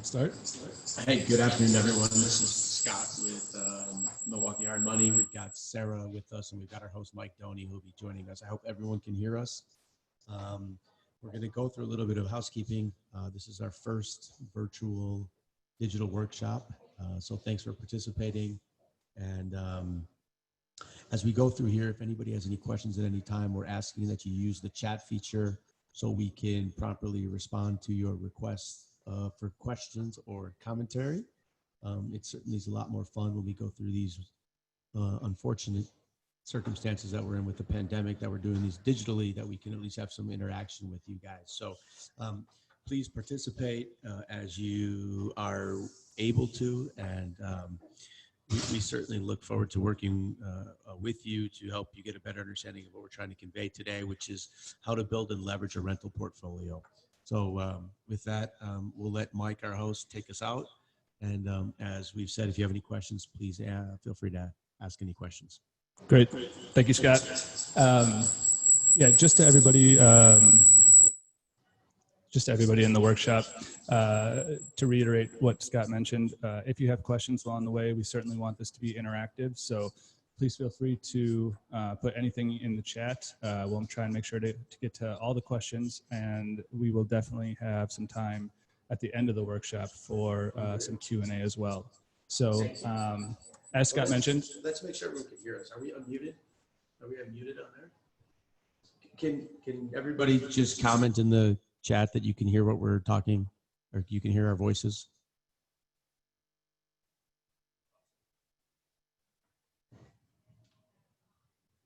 Start. Hey, good afternoon, everyone. This is Scott with Milwaukee Hard Money. We've got Sarah with us, and we've got our host, Mike Doney, who will be joining us. I hope everyone can hear us. We're going to go through a little bit of housekeeping. This is our first virtual digital workshop, so thanks for participating. And as we go through here, if anybody has any questions at any time, we're asking that you use the chat feature so we can properly respond to your requests for questions or commentary. It certainly is a lot more fun when we go through these unfortunate circumstances that we're in with the pandemic, that we're doing these digitally, that we can at least have some interaction with you guys. So please participate as you are able to, and we certainly look forward to working with you to help you get a better understanding of what we're trying to convey today, which is how to build and leverage a rental portfolio. So with that, we'll let Mike, our host, take us out. And as we've said, if you have any questions, please feel free to ask any questions. Great. Thank you, Scott. Yeah, just to everybody in the workshop, to reiterate what Scott mentioned, if you have questions along the way, we certainly want this to be interactive. So please feel free to put anything in the chat. We'll try and make sure to get to all the questions, and we will definitely have some time at the end of the workshop for some Q&A as well. So as Scott mentioned. Let's make sure everyone can hear us. Are we unmuted? Are we unmuted on there? Can everybody just comment in the chat that you can hear what we're talking, or you can hear our voices?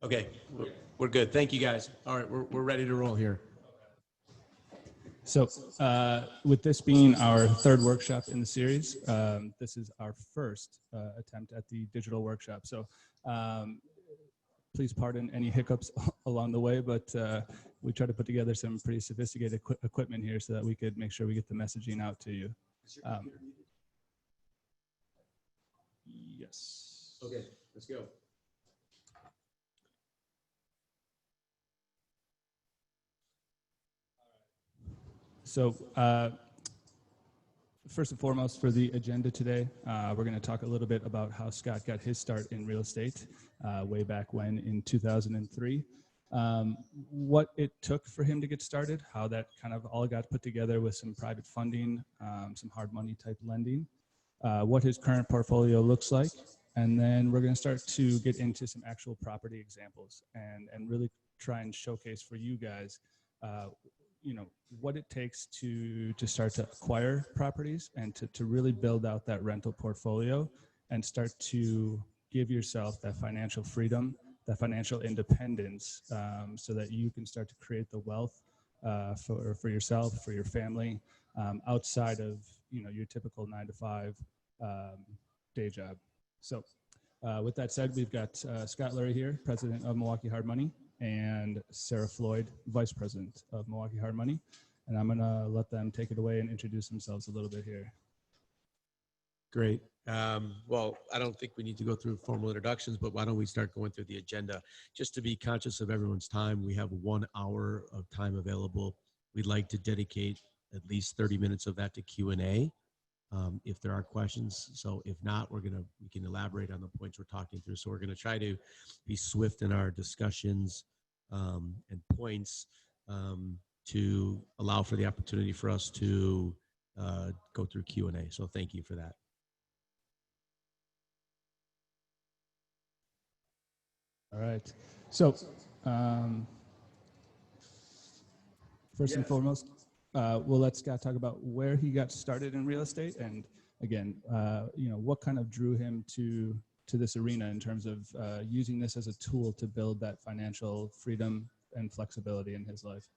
Okay, we're good. Thank you, guys. All right, we're ready to roll here. So with this being our third workshop in the series, this is our first attempt at the digital workshop. So please pardon any hiccups along the way, but we try to put together some pretty sophisticated equipment here so that we could make sure we get the messaging out to you. Yes. Okay, let's go. So first and foremost, for the agenda today, we're going to talk a little bit about how Scott got his start in real estate way back when in 2003, what it took for him to get started, how that kind of all got put together with some private funding, some hard money type lending, what his current portfolio looks like, and then we're going to start to get into some actual property examples and really try and showcase for you guys what it takes to start to acquire properties and to really build out that rental portfolio and start to give yourself that financial freedom, that financial independence, so that you can start to create the wealth for yourself, for your family, outside of your typical 9-to-5 day job. So with that said, we've got Scott Lurie here, president of Milwaukee Hard Money, and Sarah Floyd, vice president of Milwaukee Hard Money. And I'm going to let them take it away and introduce themselves a little bit here. Great. Well, I don't think we need to go through formal introductions, but why don't we start going through the agenda? Just to be conscious of everyone's time, we have 1 hour of time available. We'd like to dedicate at least 30 minutes of that to Q&A if there are questions. So if not, we can elaborate on the points we're talking through. So we're going to try to be swift in our discussions and points to allow for the opportunity for us to go through Q&A. So thank you for that. All right. So first and foremost, we'll let Scott talk about where he got started in real estate, and again, what kind of drew him to this arena in terms of using this as a tool to build that financial freedom and flexibility in his life.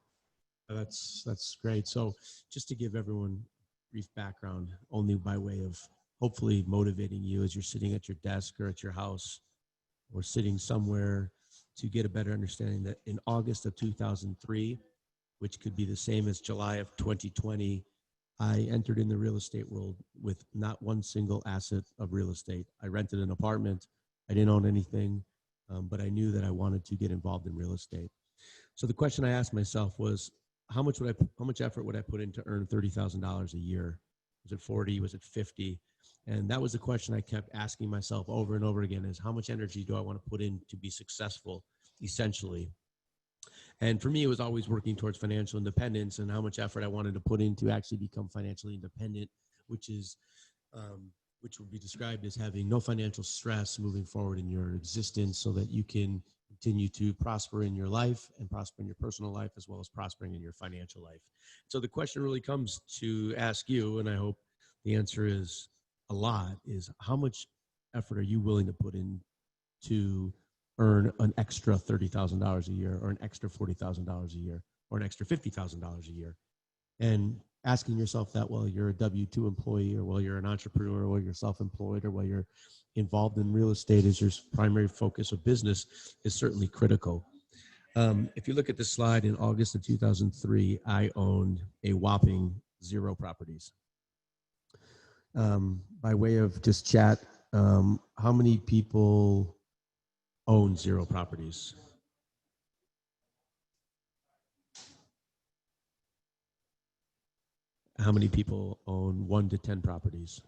That's great. So just to give everyone brief background, only by way of hopefully motivating you as you're sitting at your desk or at your house or sitting somewhere to get a better understanding, that in August of 2003, which could be the same as July of 2020, I entered in the real estate world with not one single asset of real estate. I rented an apartment. I didn't own anything, but I knew that I wanted to get involved in real estate. So the question I asked myself was, how much effort would I put in to earn $30,000 a year Was it 40? Was it 50? And that was the question I kept asking myself over and over again, is how much energy do I want to put in to be successful, essentially? And for me, it was always working towards financial independence and how much effort I wanted to put in to actually become financially independent, which is which would be described as having no financial stress moving forward in your existence, so that you can continue to prosper in your life and prosper in your personal life, as well as prospering in your financial life. So the question really comes to ask you, and I hope the answer is a lot, is how much effort are you willing to put in to earn an extra $30,000 a year, or an extra $40,000 a year, or an extra $50,000 a year? And asking yourself that while you're a W-2 employee, or while you're an entrepreneur, or while you're self-employed, or while you're involved in real estate as your primary focus of business is certainly critical. If you look at the slide, in August of 2003, I owned a whopping 0 properties. By way of just chat, how many people own 0 properties? How many people own 1 to 10 properties?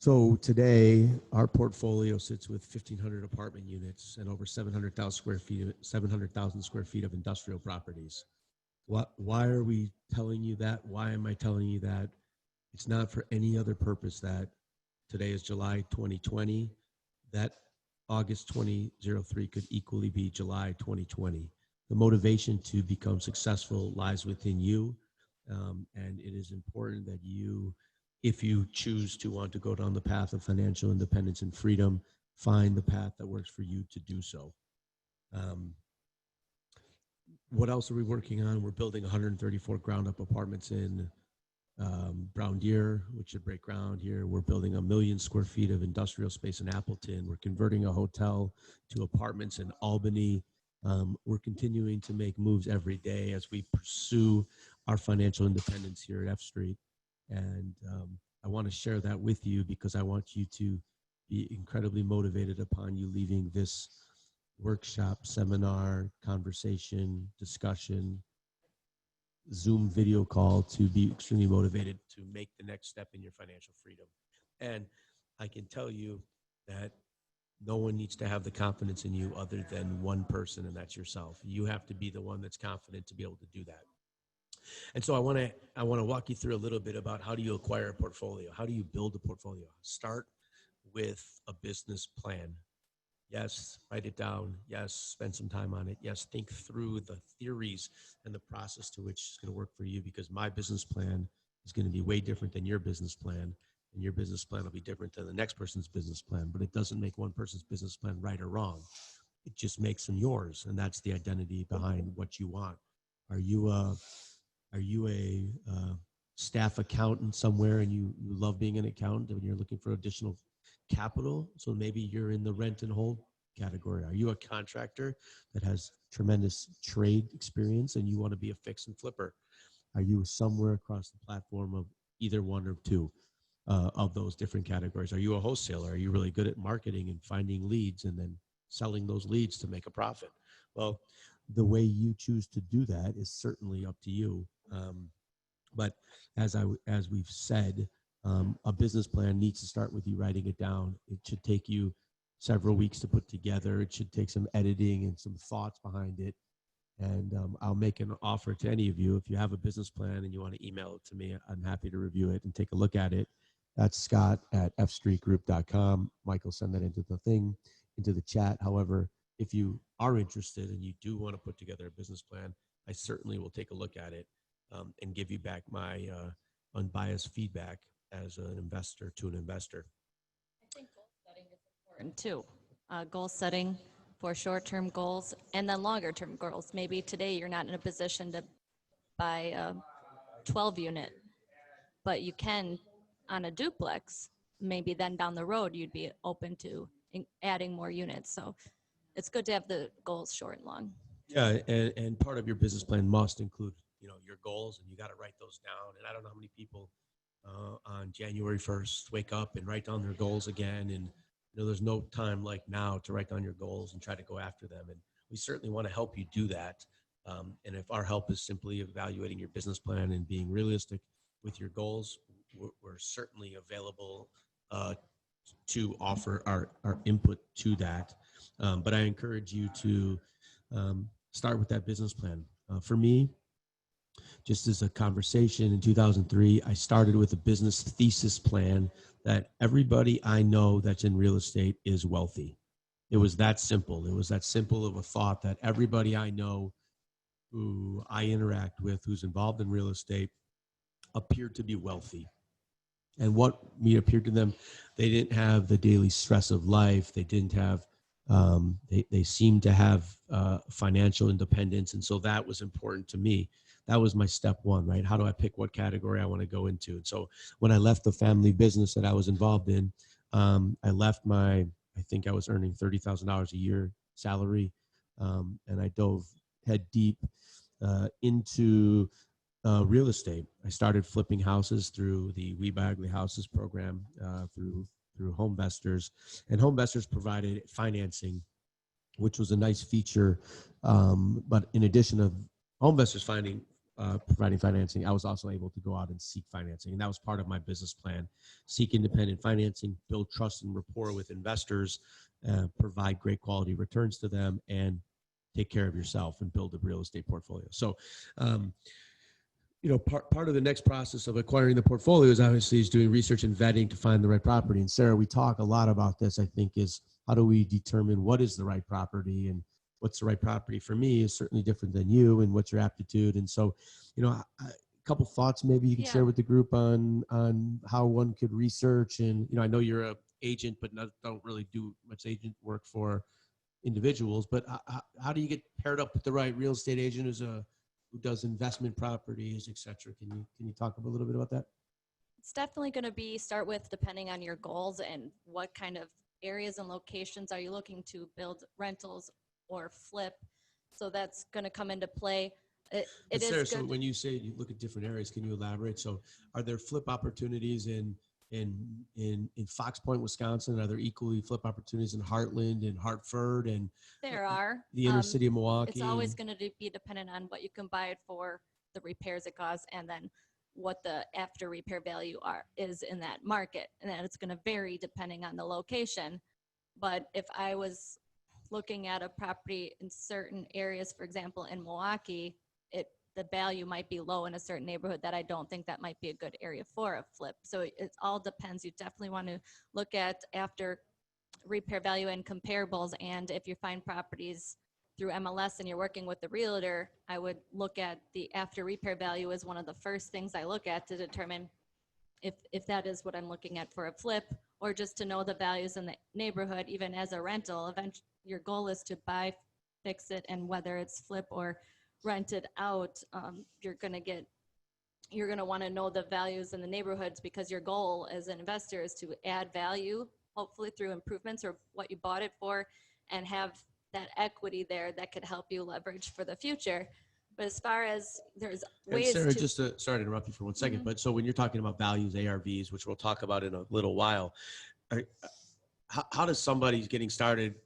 So today, our portfolio sits with 1,500 apartment units and over 700,000 square feet of industrial properties. Why are we telling you that? Why am I telling you that? It's not for any other purpose that today is July 2020, that August 2003 could equally be July 2020. The motivation to become successful lies within you, and it is important that you, if you choose to want to go down the path of financial independence and freedom, find the path that works for you to do so. What else are we working on? We're building 134 ground-up apartments in Brown Deer, which should break ground here. We're building 1 million square feet of industrial space in Appleton. We're converting a hotel to apartments in Albany. We're continuing to make moves every day as we pursue our financial independence here at F Street. And I want to share that with you because I want you to be incredibly motivated upon you leaving this workshop, seminar, conversation, discussion, Zoom video call, to be extremely motivated to make the next step in your financial freedom. And I can tell you that no one needs to have the confidence in you other than one person, and that's yourself. You have to be the one that's confident to be able to do that. And so I want to walk you through a little bit about how do you acquire a portfolio? How do you build a portfolio? Start with a business plan. Yes, write it down. Yes, spend some time on it. Yes, think through the theories and the process to which it's going to work for you, because my business plan is going to be way different than your business plan, and your business plan will be different than the next person's business plan. But it doesn't make one person's business plan right or wrong. It just makes them yours, and that's the identity behind what you want. Are you a staff accountant somewhere, and you love being an accountant, and you're looking for additional capital? So maybe you're in the rent and hold category. Are you a contractor that has tremendous trade experience and you want to be a fix and flipper? Are you somewhere across the platform of either one or two of those different categories? Are you a wholesaler? Are you really good at marketing and finding leads and then selling those leads to make a profit? Well, the way you choose to do that is certainly up to you. But as we've said, a business plan needs to start with you writing it down. It should take you several weeks to put together. It should take some editing and some thoughts behind it. And I'll make an offer to any of you. If you have a business plan and you want to email it to me, I'm happy to review it and take a look at it. That's scott@fstreetgroup.com. Michael, send that into the chat. However, if you are interested and you do want to put together a business plan, I certainly will take a look at it and give you back my unbiased feedback as an investor to an investor. I think goal setting is important too. Goal setting for short-term goals and then longer-term goals. Maybe today you're not in a position to buy a 12 unit, but you can on a duplex. Maybe then down the road you'd be open to adding more units. So it's good to have the goals short and long. Yeah, and part of your business plan must include, your goals, and you got to write those down. And I don't know how many people on January 1st wake up and write down their goals again. And there's no time like now to write down your goals and try to go after them. And we certainly want to help you do that. And if our help is simply evaluating your business plan and being realistic with your goals, we're certainly available to offer our input to that. But I encourage you to start with that business plan. For me, just as a conversation in 2003, I started with a business thesis plan that everybody I know that's in real estate is wealthy. It was that simple. It was that simple of a thought that everybody I know who I interact with, who's involved in real estate, appeared to be wealthy. And what me appeared to them, they didn't have the daily stress of life. They didn't have, they seemed to have financial independence. And so that was important to me. That was my step one, right? How do I pick what category I want to go into? And so when I left the family business that I was involved in, I left I think I was earning $30,000 a year salary. And I dove head deep into real estate. I started flipping houses through the We Buy Ugly Houses program, through Homevestors, and Homevestors provided financing, which was a nice feature. But in addition of Homevestors providing financing, I was also able to go out and seek financing, and that was part of my business plan: seek independent financing, build trust and rapport with investors, provide great quality returns to them, and take care of yourself and build a real estate portfolio. So, part of the next process of acquiring the portfolio is doing research and vetting to find the right property. And Sarah, we talk a lot about this, I think, is how do we determine what is the right property, and what's the right property for me is certainly different than you, and what's your aptitude. And so, a couple thoughts maybe you can share with the group on how one could research. And, I know you're a agent, but don't really do much agent work for individuals, but how do you get paired up with the right real estate agent who does investment properties, et cetera? Can you talk a little bit about that? It's definitely going to start with depending on your goals and what kind of areas and locations are you looking to build rentals or flip. So that's going to come into play. Sarah, so when you say you look at different areas, can you elaborate? So are there flip opportunities in Fox Point, Wisconsin? Are there equally flip opportunities in Heartland and Hartford and there are the inner city of Milwaukee? It's always going to be dependent on what you can buy it for, the repairs it costs, and then what the after repair value is in that market. And then it's going to vary depending on the location. But if I was looking at a property in certain areas, for example, in Milwaukee, the value might be low in a certain neighborhood that I don't think that might be a good area for a flip. So it all depends. You definitely want to look at after repair value and comparables. And if you find properties through MLS and you're working with the realtor, I would look at the after repair value as one of the first things I look at to determine if that is what I'm looking at for a flip, or just to know the values in the neighborhood, even as a rental. Eventually, your goal is to buy, fix it, and whether it's flip or rented out, you're going to want to know the values in the neighborhoods, because your goal as an investor is to add value, hopefully through improvements or what you bought it for, and have that equity there that could help you leverage for the future. But as far as there's ways Sarah, just sorry to interrupt you for 1 second, but so when you're talking about values, ARVs, which we'll talk about in a little while, how does somebody getting started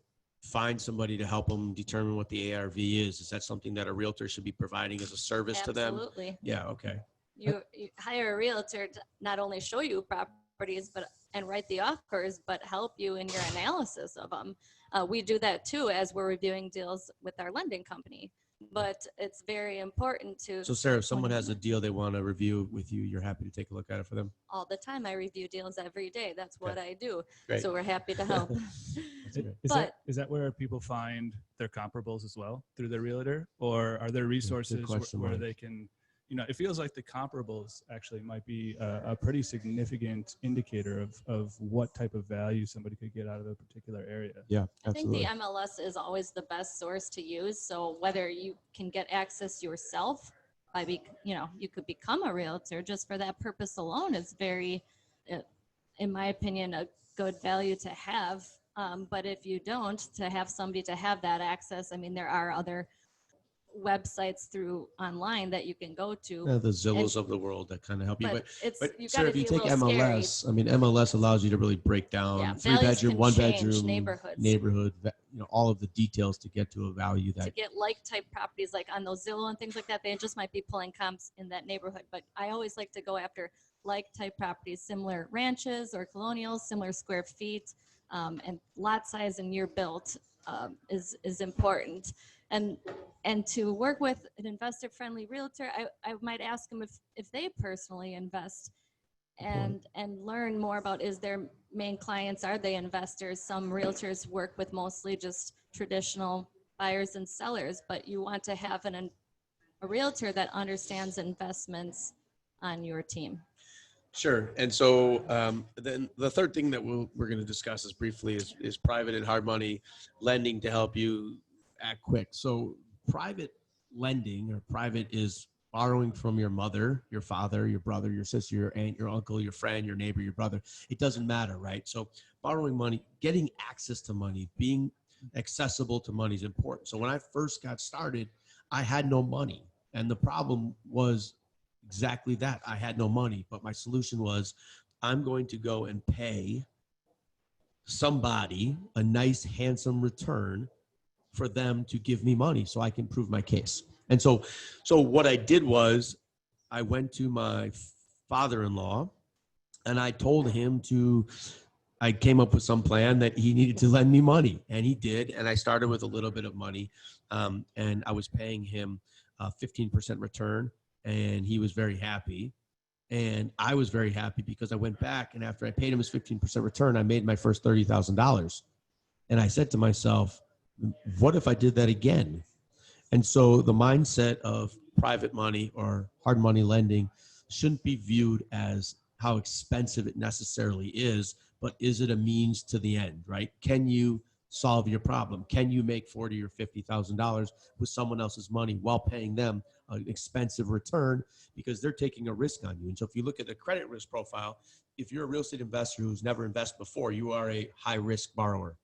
find somebody to help them determine what the ARV is? Is that something that a realtor should be providing as a service to them? Absolutely. Yeah. Okay. You hire a realtor to not only show you properties and write the offers, but help you in your analysis of them. We do that too as we're reviewing deals with our lending company. But it's very important to. So Sarah, if someone has a deal they want to review with you, you're happy to take a look at it for them? All the time. I review deals every day. That's what I do. Great. So we're happy to help. Is that where people find their comparables as well, through their realtor? Or are there resources where they can, it feels like the comparables actually might be a pretty significant indicator of what type of value somebody could get out of a particular area. Yeah, absolutely. I think the MLS is always the best source to use. So whether you can get access yourself you could become a realtor just for that purpose alone is very, in my opinion, a good value to have. But if you don't, to have somebody to have that access, there are other websites through online that you can go to. The Zillows of the world that kind of help you. But But you sir, gotta if you be a take little scary. MLS, I mean, MLS allows you to really break down Yeah, 3 values bedroom, can 1 change, bedroom, neighborhoods. neighborhood, all of the details to get to a value To that. get like type properties like on those Zillow and things like that, they just might be pulling comps in that neighborhood. But I always like to go after like type properties, similar ranches or colonials, similar square feet, and lot size and year built is important. And to work with an investor friendly realtor, I might ask them if they personally invest and learn more about, is their main clients, are they investors? Some realtors work with mostly just traditional buyers and sellers, but you want to have a realtor that understands investments on your team. Sure. And so then the third thing that we're going to discuss is briefly is private and hard money lending to help you act quick. So private lending, or private, is borrowing from your mother, your father, your brother, your sister, your aunt, your uncle, your friend, your neighbor, your brother. It doesn't matter, right? So borrowing money, getting access to money, being accessible to money is important. So when I first got started, I had no money. And the problem was exactly that. I had no money, but my solution was, I'm going to go and pay somebody a nice, handsome return for them to give me money so I can prove my case. And so what I did was I went to my father-in-law and I told him I came up with some plan that he needed to lend me money, and he did. And I started with a little bit of money, and I was paying him a 15% return, and he was very happy. And I was very happy because I went back, and after I paid him his 15% return, I made my first $30,000. And I said to myself, what if I did that again? And so the mindset of private money or hard money lending shouldn't be viewed as how expensive it necessarily is, but is it a means to the end, right? Can you solve your problem? Can you make $40,000 or $50,000 with someone else's money while paying them an expensive return, because they're taking a risk on you? And so if you look at the credit risk profile, if you're a real estate investor who's never invested before, you are a high risk borrower.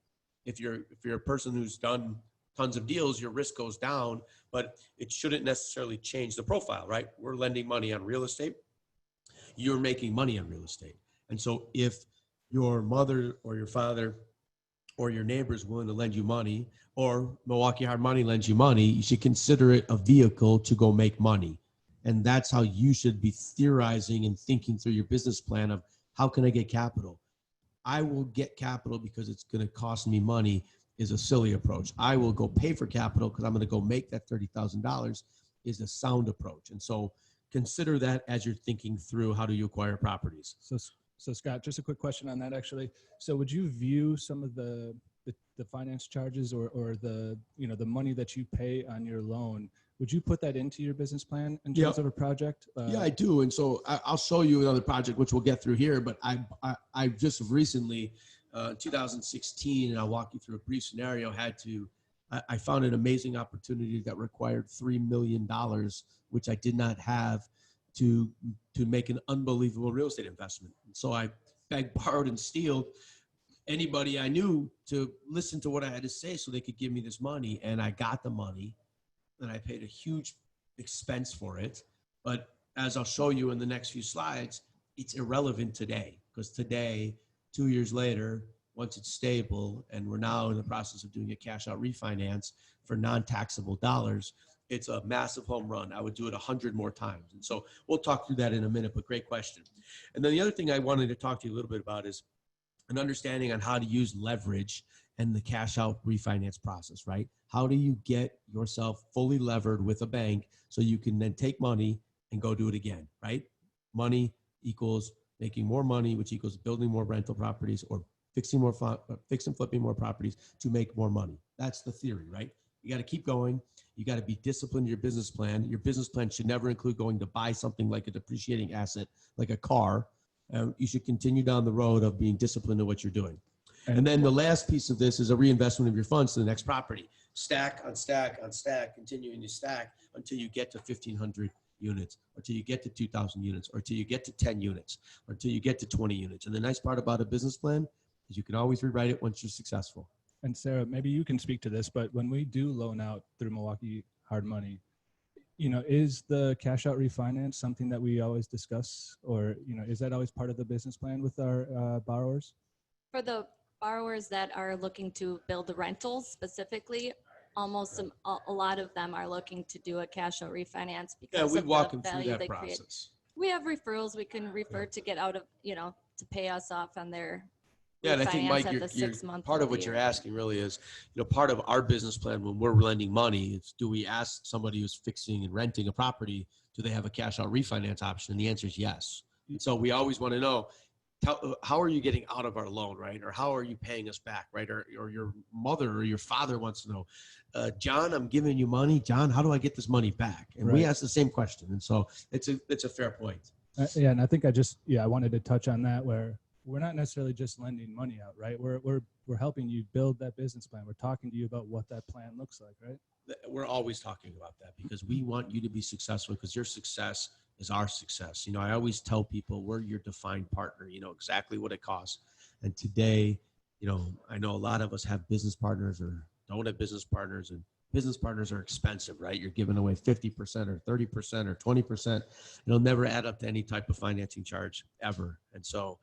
If you're a person who's done tons of deals, your risk goes down, but it shouldn't necessarily change the profile, right? We're lending money on real estate. You're making money on real estate. And so if your mother or your father or your neighbor is willing to lend you money, or Milwaukee Hard Money lends you money, you should consider it a vehicle to go make money. And that's how you should be theorizing and thinking through your business plan of, how can I get capital? I will get capital because it's going to cost me money is a silly approach. I will go pay for capital because I'm going to go make that $30,000 is a sound approach. And so consider that as you're thinking through how do you acquire properties. So Scott, just a quick question on that actually. So would you view some of the finance charges or the money that you pay on your loan, would you put that into your business plan in terms of a project? Yeah, I do. And so I'll show you another project, which we'll get through here. But I just recently, 2016, and I'll walk you through a brief scenario, I found an amazing opportunity that required $3 million, which I did not have to make an unbelievable real estate investment. And so I begged, borrowed, and stealed anybody I knew to listen to what I had to say so they could give me this money. And I got the money, and I paid a huge expense for it. But as I'll show you in the next few slides, it's irrelevant today, because today, 2 years later, once it's stable, and we're now in the process of doing a cash out refinance for non-taxable dollars, it's a massive home run. I would do it 100 more times. And so we'll talk through that in a minute, but great question. And then the other thing I wanted to talk to you a little bit about is an understanding on how to use leverage and the cash out refinance process, right? How do you get yourself fully levered with a bank so you can then take money and go do it again, right? Money equals making more money, which equals building more rental properties or fix and flipping more properties to make more money. That's the theory, right? You got to keep going. You got to be disciplined in your business plan. Your business plan should never include going to buy something like a depreciating asset, like a car. You should continue down the road of being disciplined in what you're doing. And then the last piece of this is a reinvestment of your funds to the next property. Stack on stack on stack, continuing to stack until you get to 1,500 units, or until you get to 2,000 units, or until you get to 10 units, or until you get to 20 units. And the nice part about a business plan is you can always rewrite it once you're successful. And Sarah, maybe you can speak to this, but when we do loan out through Milwaukee Hard Money. Is the cash out refinance something that we always discuss, or, is that always part of the business plan with our borrowers? For the borrowers that are looking to build the rentals specifically, almost a lot of them are looking to do a cash out refinance Yeah, because we of walk the them through value that they create. process. We have referrals we can refer to get out of, to pay us off on their Yeah, and I think, refinance Mike, at you're, the 6 month. part of what you're asking really is, part of our business plan when we're lending money, it's do we ask somebody who's fixing and renting a property, do they have a cash out refinance option? And the answer is yes. And so we always want to know, how are you getting out of our loan, right? Or how are you paying us back, right? Or your mother or your father wants to know, John, I'm giving you money. John, how do I get this money back? And we ask the same question. And so it's a fair point. Yeah, and I think I wanted to touch on that, where we're not necessarily just lending money out, right? We're helping you build that business plan. We're talking to you about what that plan looks like, right? We're always talking about that because we want you to be successful, because your success is our success. I always tell people we're your defined partner, exactly what it costs. And today, I know a lot of us have business partners or don't have business partners, and business partners are expensive, right? You're giving away 50% or 30% or 20%. It'll never add up to any type of financing charge ever. And so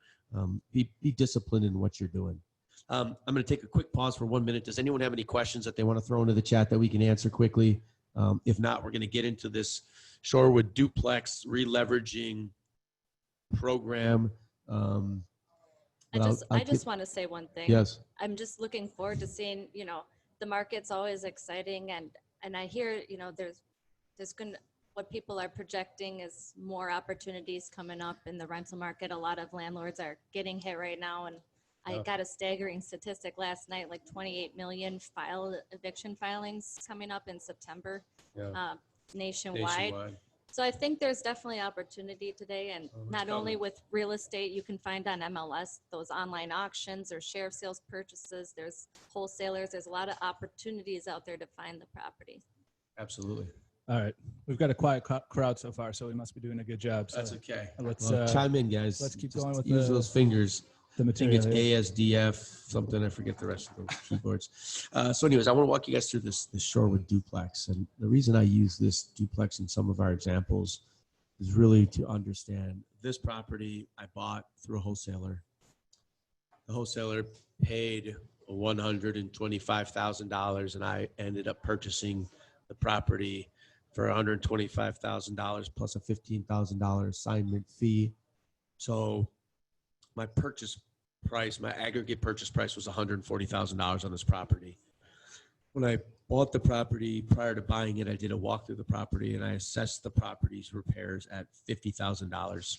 be disciplined in what you're doing. I'm going to take a quick pause for 1 minute. Does anyone have any questions that they want to throw into the chat that we can answer quickly? If not, we're going to get into this Shorewood duplex re-leveraging program. I just want to say one thing. Yes. I'm just looking forward to seeing, the market's always exciting, and I hear, there's what people are projecting is more opportunities coming up in the rental market. A lot of landlords are getting hit right now, and I got a staggering statistic last night, like 28 million eviction filings coming up in September nationwide. So I think there's definitely opportunity today, and not only with real estate, you can find on MLS those online auctions or share sales purchases. There's wholesalers. There's a lot of opportunities out there to find the property. Absolutely. All right. We've got a quiet crowd so far, so we must be doing a good job. So That's okay. Let's chime in, guys. Let's keep going with use those fingers. The I think material it's ASDF something. I forget the rest of those keyboards. So anyways, I want to walk you guys through this Shorewood duplex. And the reason I use this duplex in some of our examples is really to understand this property I bought through a wholesaler. The wholesaler paid $125,000, and I ended up purchasing the property for $125,000 plus a $15,000 assignment fee. So my purchase price, my aggregate purchase price was $140,000 on this property. When I bought the property, prior to buying it, I did a walk through the property and I assessed the property's repairs at $50,000.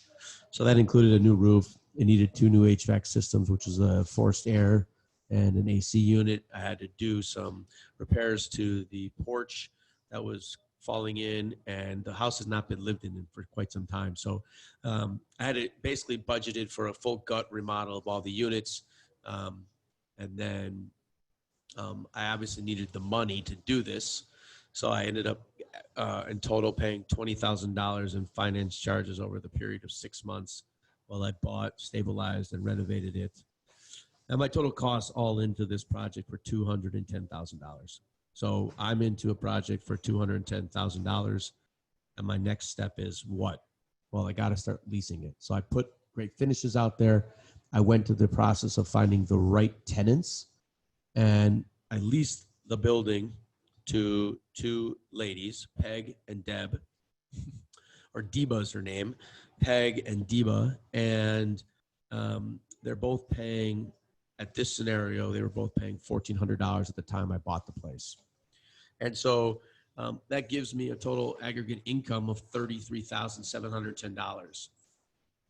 So that included a new roof. It needed 2 new HVAC systems, which is a forced air and an AC unit. I had to do some repairs to the porch that was falling in, and the house has not been lived in for quite some time. So I had it basically budgeted for a full gut remodel of all the units. And then I obviously needed the money to do this. So I ended up in total paying $20,000 in finance charges over the period of 6 months while I bought, stabilized, and renovated it. And my total costs all into this project were $210,000. So I'm into a project for $210,000. And my next step is what? Well, I got to start leasing it. So I put great finishes out there. I went to the process of finding the right tenants, and I leased the building to 2 ladies, Peg and Deb, or Deba is her name, Peg and Deba. And they're both paying, at this scenario, they were both paying $1,400 at the time I bought the place. And so that gives me a total aggregate income of $33,710.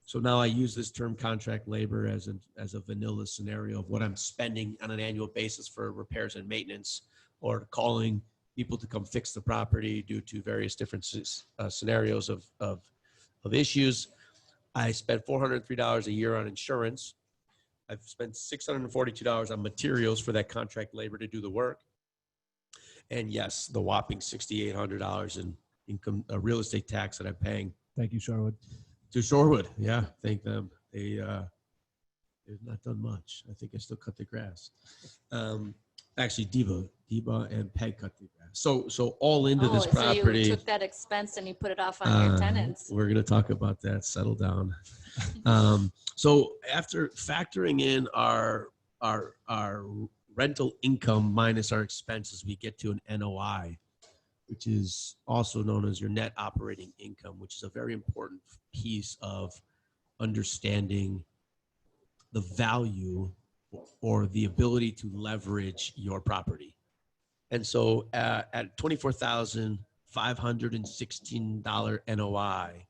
So now I use this term contract labor as a vanilla scenario of what I'm spending on an annual basis for repairs and maintenance, or calling people to come fix the property due to various different scenarios of issues. I spent $403 a year on insurance. I've spent $642 on materials for that contract labor to do the work. And yes, the whopping $6,800 in income, real estate tax that I'm paying. Thank you, Shorewood. To Shorewood, yeah, thank them. They've not done much. I think I still cut the grass. Actually, Deba and Peg cut the grass. So all into this So property. you took that expense and you put it off on your tenants. We're going to talk about that. Settle down. So after factoring in our rental income minus our expenses, we get to an NOI, which is also known as your net operating income, which is a very important piece of understanding the value or the ability to leverage your property. And so at $24,516 NOI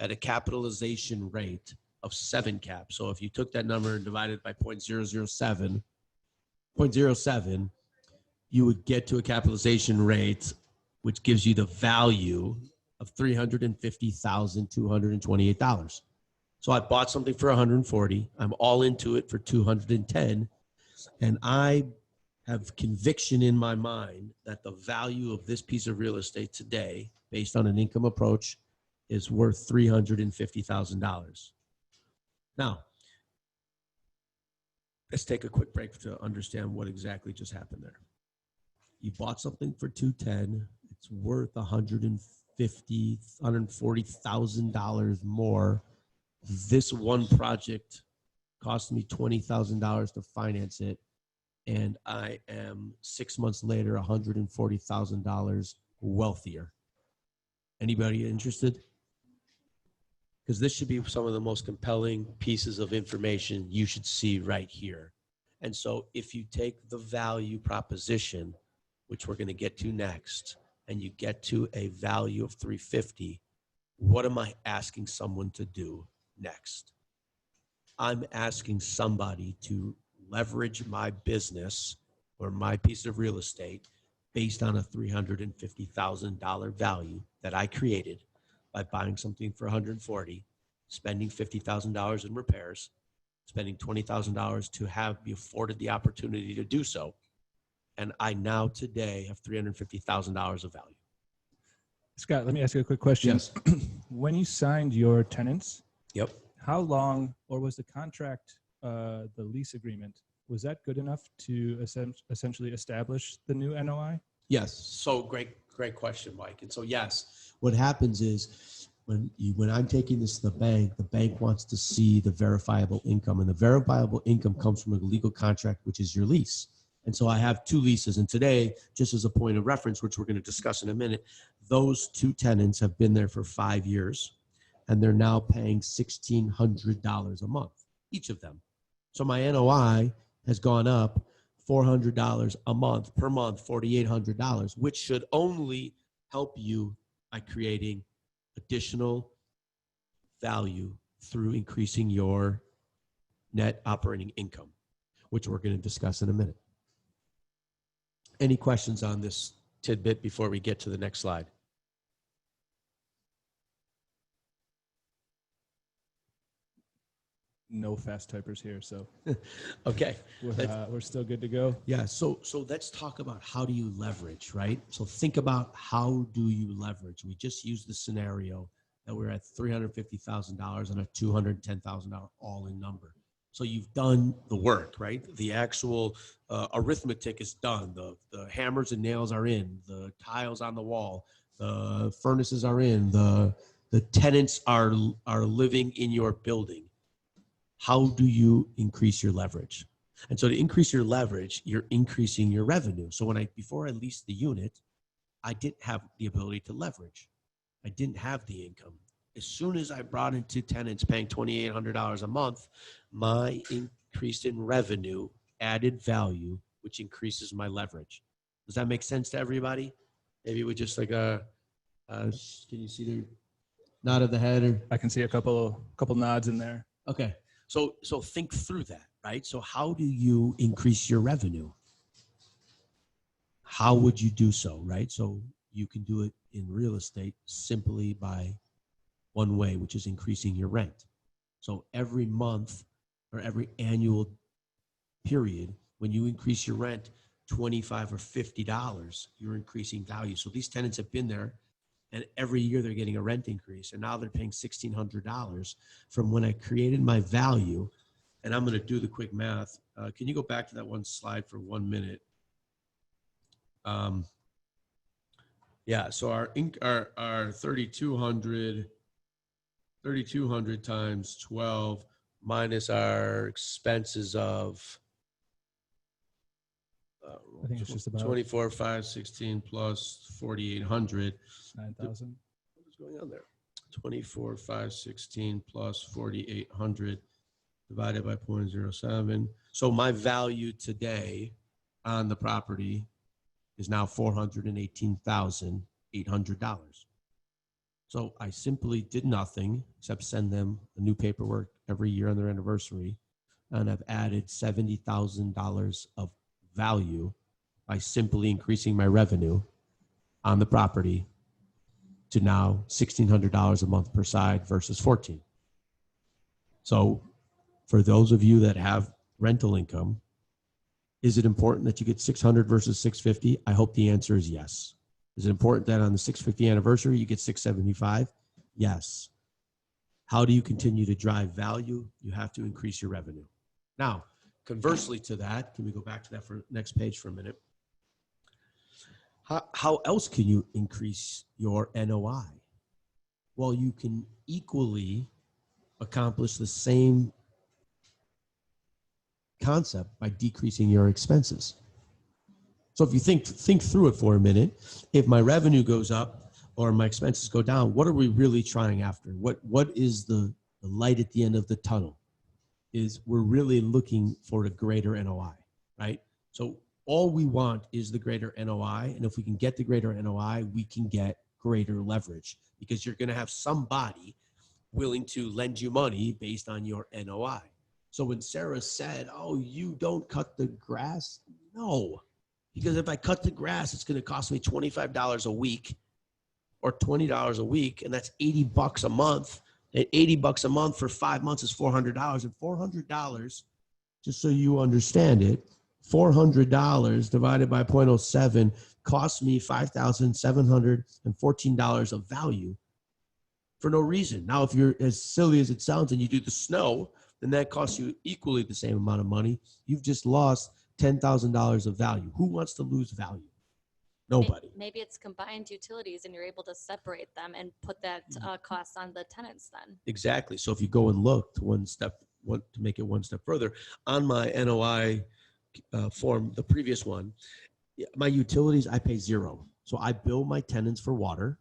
at a capitalization rate of 7 cap. So if you took that number and divided by 0.007, you would get to a capitalization rate, which gives you the value of $350,228. So I bought something for 140. I'm all into it for 210. And I have conviction in my mind that the value of this piece of real estate today, based on an income approach, is worth $350,000. Now, let's take a quick break to understand what exactly just happened there. You bought something for 210. It's worth $140,000 more. This one project cost me $20,000 to finance it, and I am 6 months later $140,000 wealthier. Anybody interested? Because this should be some of the most compelling pieces of information you should see right here. And so if you take the value proposition, which we're going to get to next, and you get to a value of 350, what am I asking someone to do next? I'm asking somebody to leverage my business or my piece of real estate based on a $350,000 value that I created by buying something for 140, spending $50,000 in repairs, spending $20,000 to be afforded the opportunity to do so. And I now today have $350,000 of value. Scott, let me ask you a quick question. Yes. When you signed your tenants, Yep. how long, or was the contract, the lease agreement, was that good enough to essentially establish the new NOI? Yes. So great question, Mike. And so, yes, what happens is when I'm taking this to the bank wants to see the verifiable income, and the verifiable income comes from a legal contract, which is your lease. And so I have 2 leases. And today, just as a point of reference, which we're going to discuss in a minute, those 2 tenants have been there for 5 years, and they're now paying $1,600 a month, each of them. So my NOI has gone up $400 a month per month, $4,800, which should only help you by creating additional value through increasing your net operating income, which we're going to discuss in a minute. Any questions on this tidbit before we get to the next slide? No fast typers here, so Okay. we're still good to go. Yeah. So let's talk about how do you leverage, right? So think about how do you leverage. We just used the scenario that we're at $350,000 and a $210,000 all-in number. So you've done the work, right? The actual arithmetic is done. The hammers and nails are in. The tiles on the wall. The furnaces are in. The tenants are living in your building. How do you increase your leverage? And so to increase your leverage, you're increasing your revenue. So before I leased the unit, I didn't have the ability to leverage. I didn't have the income. As soon as I brought in 2 tenants paying $2,800 a month, my increase in revenue added value, which increases my leverage. Does that make sense to everybody? Maybe with just like can you see the nod of the head? Or I can see a couple nods in there. okay. So think through that, right? So how do you increase your revenue? How would you do so, right? So you can do it in real estate simply by one way, which is increasing your rent. So every month or every annual period, when you increase your rent $25 or $50, you're increasing value. So these tenants have been there, and every year they're getting a rent increase, and now they're paying $1,600 from when I created my value. And I'm going to do the quick math. Can you go back to that one slide for 1 minute? Yeah, so our 3,200 times 12 minus our expenses of I think it's just about 24,516 plus 4,800. 9,000. What is going on there? 24,516 plus 4,800 divided by 0.07. So my value today on the property is now $418,800. So I simply did nothing except send them a new paperwork every year on their anniversary, and I've added $70,000 of value by simply increasing my revenue on the property to now $1,600 a month per side versus $1,400. So for those of you that have rental income, is it important that you get $600 versus $650? I hope the answer is yes. Is it important that on the $650 anniversary you get $675? Yes. How do you continue to drive value? You have to increase your revenue. Now, conversely to that, can we go back to that for next page for a minute? How else can you increase your NOI? Well, you can equally accomplish the same concept by decreasing your expenses. So if you think through it for a minute, if my revenue goes up or my expenses go down, what are we really trying after? What is the light at the end of the tunnel? Is we're really looking for a greater NOI, right? So all we want is the greater NOI. And if we can get the greater NOI, we can get greater leverage, because you're going to have somebody willing to lend you money based on your NOI. So when Sarah said, oh, you don't cut the grass, no, because if I cut the grass, it's going to cost me $25 a week or $20 a week, and that's $80 a month. And $80 a month for 5 months is $400. And $400, just so you understand it, $400 divided by 0.07 costs me $5,714 of value for no reason. Now, if you're as silly as it sounds and you do the snow, then that costs you equally the same amount of money. You've just lost $10,000 of value. Who wants to lose value? Nobody. Maybe it's combined utilities and you're able to separate them and put that cost on the tenants then. Exactly. So if you go and look to make it one step further, on my NOI form, the previous one, my utilities, I pay zero. So I bill my tenants for water.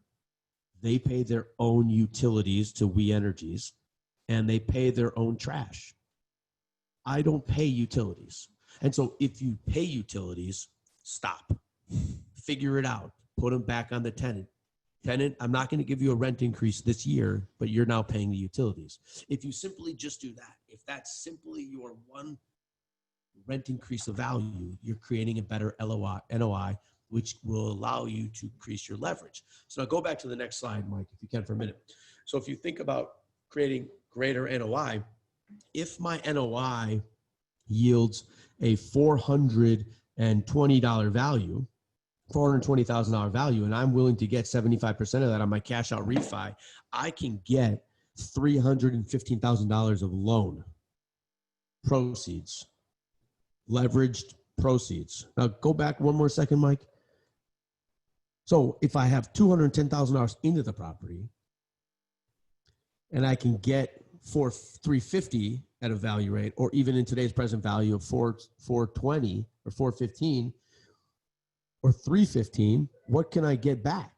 They pay their own utilities to We Energies, and they pay their own trash. I don't pay utilities. And so if you pay utilities, stop. Figure it out. Put them back on the tenant. Tenant, I'm not going to give you a rent increase this year, but you're now paying the utilities. If you simply just do that, if that's simply your one rent increase of value, you're creating a better NOI, which will allow you to increase your leverage. So now go back to the next slide, Mike, if you can for a minute. So if you think about creating greater NOI, if my NOI yields a $420 value, $420,000 value, and I'm willing to get 75% of that on my cash out refi, I can get $315,000 of loan proceeds, leveraged proceeds. Now go back one more second, Mike. So if I have $210,000 into the property and I can get for $350 at a value rate, or even in today's present value of $420 or $415 or $315, what can I get back?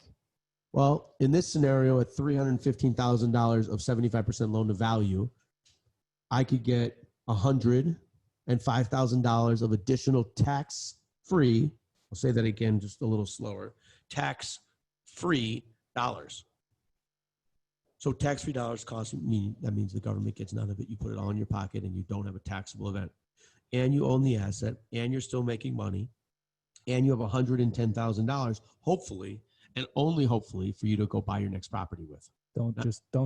Well, in this scenario, at $315,000 of 75% loan to value, I could get $105,000 of additional tax-free. I'll say that again, just a little slower. Tax-free dollars. So tax-free dollars that means the government gets none of it. You put it all in your pocket and you don't have a taxable event. And you own the asset and you're still making money. And you have $110,000, hopefully, and only hopefully, for you to go buy your next property with. Don't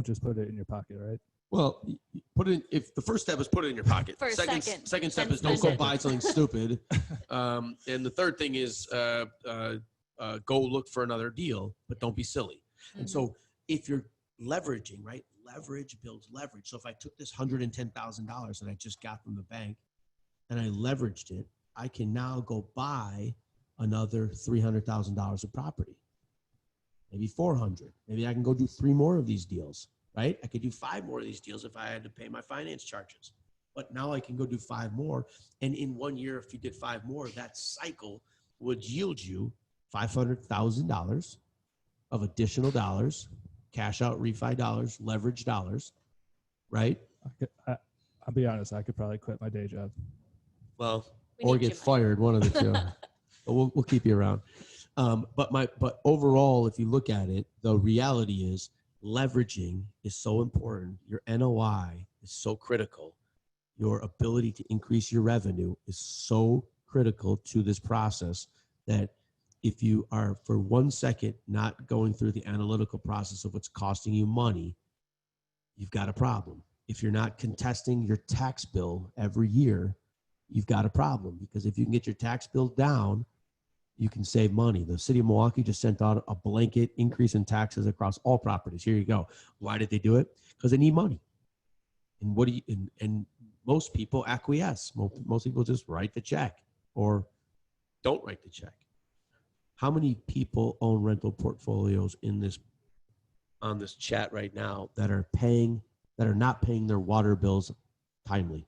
just put it in your pocket, right? Well, put it. If the first step is put it in your pocket. For a second step is don't go buy something stupid. And the third thing is go look for another deal, but don't be silly. Mm-hmm. And so if you're leveraging, right? Leverage builds leverage. So if I took this $110,000 that I just got from the bank and I leveraged it, I can now go buy another $300,000 of property, maybe 400. Maybe I can go do 3 more of these deals, right? I could do 5 more of these deals if I had to pay my finance charges. But now I can go do 5 more. And in 1 year, if you did 5 more, that cycle would yield you $500,000 of additional dollars, cash out refi dollars, leverage dollars, right? I'll be honest, I could probably quit my day job. Well, We or need get you, Mike. fired, one of the two. But we'll keep you around. But overall, if you look at it, the reality is leveraging is so important. Your NOI is so critical. Your ability to increase your revenue is so critical to this process that if you are for 1 second not going through the analytical process of what's costing you money, you've got a problem. If you're not contesting your tax bill every year, you've got a problem, because if you can get your tax bill down, you can save money. The city of Milwaukee just sent out a blanket increase in taxes across all properties. Here you go. Why did they do it? Because they need money. And and most people acquiesce. Most people just write the check or don't write the check. How many people own rental portfolios on this chat right now that are not paying their water bills timely?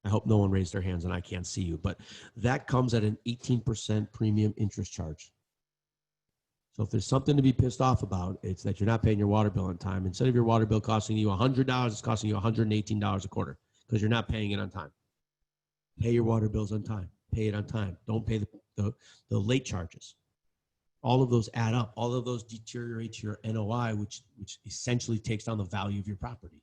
I hope no one raised their hands and I can't see you, but that comes at an 18% premium interest charge. So if there's something to be pissed off about, it's that you're not paying your water bill on time. Instead of your water bill costing you $100, it's costing you $118 a quarter because you're not paying it on time. Pay your water bills on time. Pay it on time. Don't pay the late charges. All of those add up. All of those deteriorate your NOI, which essentially takes down the value of your property.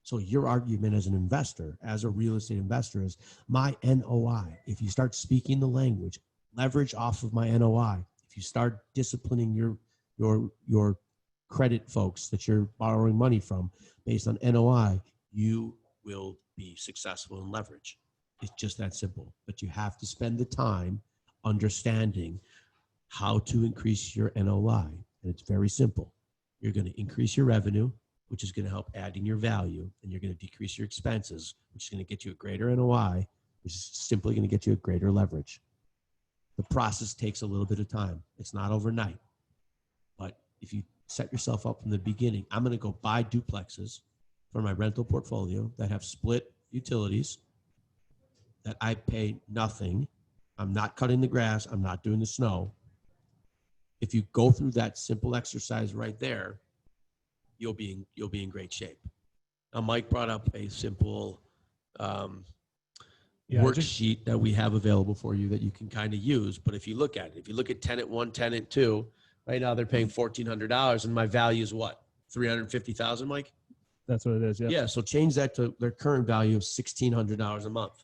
So your argument as an investor, as a real estate investor, is my NOI. If you start speaking the language, leverage off of my NOI. If you start disciplining your credit folks that you're borrowing money from based on NOI, you will be successful in leverage. It's just that simple. But you have to spend the time understanding how to increase your NOI. And it's very simple. You're going to increase your revenue, which is going to help add in your value, and you're going to decrease your expenses, which is going to get you a greater NOI, which is simply going to get you a greater leverage. The process takes a little bit of time. It's not overnight. But if you set yourself up from the beginning, I'm going to go buy duplexes for my rental portfolio that have split utilities, that I pay nothing. I'm not cutting the grass. I'm not doing the snow. If you go through that simple exercise right there, you'll be in great shape. Now, Mike brought up a simple worksheet that we have available for you that you can kind of use. But if you look at it, if you look at tenant 1, tenant 2, right now they're paying $1,400, and my value is what? $350,000, Mike? That's what it is. Yeah. Yeah. So change that to their current value of $1,600 a month.